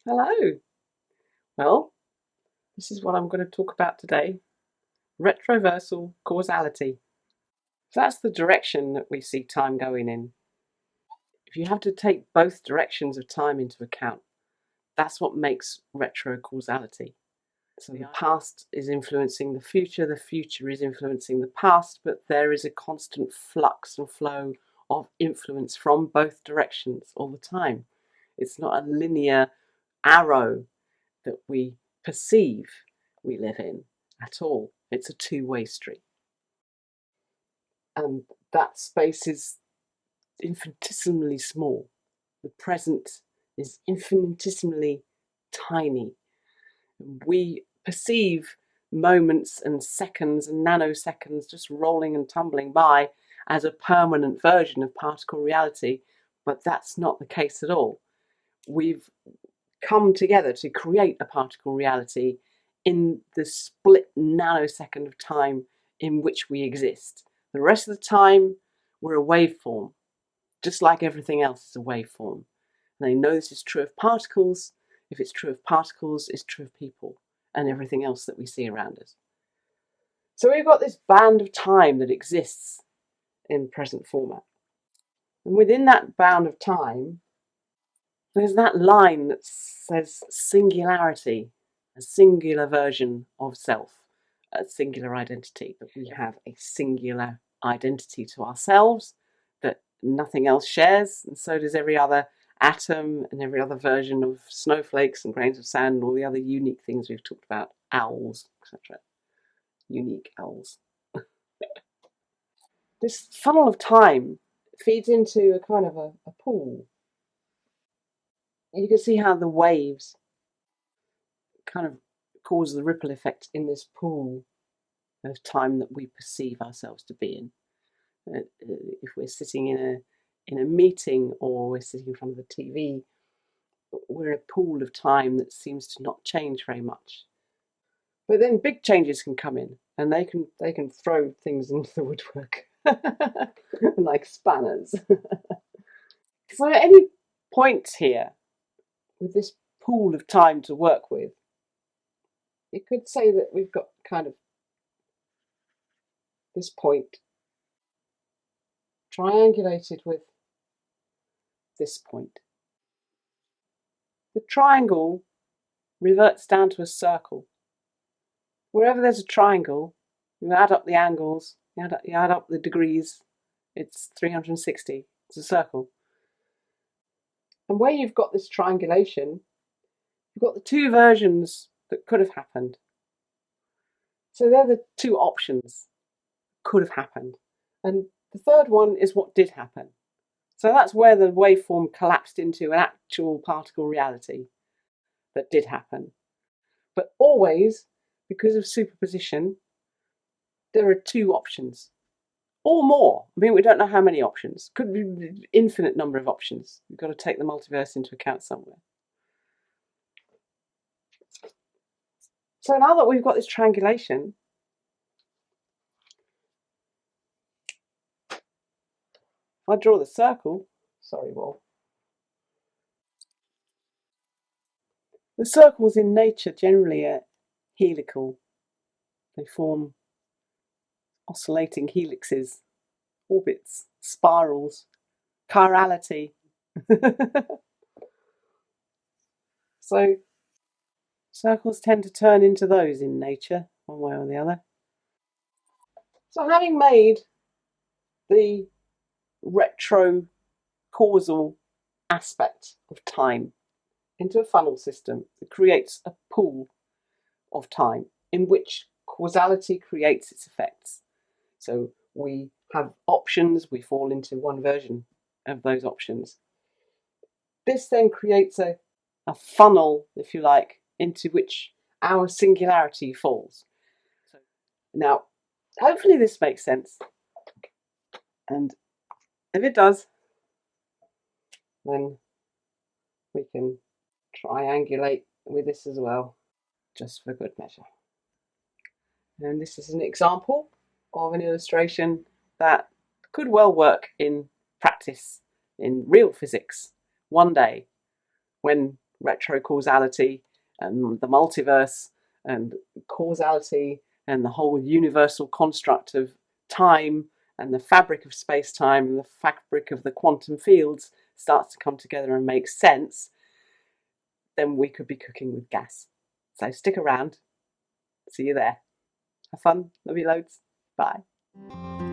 Hello. Well, this is what I'm going to talk about today. Retroversal causality. So that's the direction that we see time going in. If you have to take both directions of time into account, that's what makes retrocausality. So the past is influencing the future is influencing the past, but there is a constant flux and flow of influence from both directions all the time. It's not a linear arrow that we perceive we live in at all. It's a two-way street. And that space is infinitesimally small. The present is infinitesimally tiny. We perceive moments and seconds and nanoseconds just rolling and tumbling by as a permanent version of particle reality, but that's not the case at all. We've come together to create a particle reality in the split nanosecond of time in which we exist. The rest of the time, we're a waveform, just like everything else is a waveform. And they know this is true of particles. If it's true of particles, it's true of people and everything else that we see around us. So we've got this band of time that exists in present format. And within that bound of time, there's that line that says singularity, a singular version of self, a singular identity, that we have a singular identity to ourselves that nothing else shares, and so does every other atom and every other version of snowflakes and grains of sand and all the other unique things we've talked about, owls, etc. Unique owls. This funnel of time feeds into a kind of a pool. You can see how the waves kind of cause the ripple effect in this pool of time that we perceive ourselves to be in. If we're sitting in a meeting or we're sitting in front of the TV, we're in a pool of time that seems to not change very much. But then big changes can come in, and they can throw things into the woodwork like spanners. So at any point here, with this pool of time to work with, you could say that we've got kind of this point triangulated with this point. The triangle reverts down to a circle. Wherever there's a triangle, you add up the angles, you add up the degrees, it's 360, it's a circle. And where you've got this triangulation, you've got the two versions that could have happened. So they're the two options could have happened. And the third one is what did happen. So that's where the waveform collapsed into an actual particle reality that did happen. But always, because of superposition, there are two options or more. I mean, we don't know how many options. Could be an infinite number of options. You've got to take the multiverse into account somewhere. So now that we've got this triangulation, if I draw the circle, sorry, Wall. The circles in nature generally are helical. They form oscillating helixes, orbits, spirals, chirality. So circles tend to turn into those in nature, one way or the other. So having made the retrocausal aspect of time into a funnel system, it creates a pool of time in which causality creates its effects. So we have options, we fall into one version of those options. This then creates a funnel, if you like, into which our singularity falls. Now, hopefully this makes sense. And if it does, then we can triangulate with this as well, just for good measure. And this is an example of an illustration that could well work in practice, in real physics, one day when retrocausality and the multiverse and causality and the whole universal construct of time and the fabric of space-time and the fabric of the quantum fields starts to come together and make sense, then we could be cooking with gas. So stick around. See you there. Have fun. Love you loads. Bye.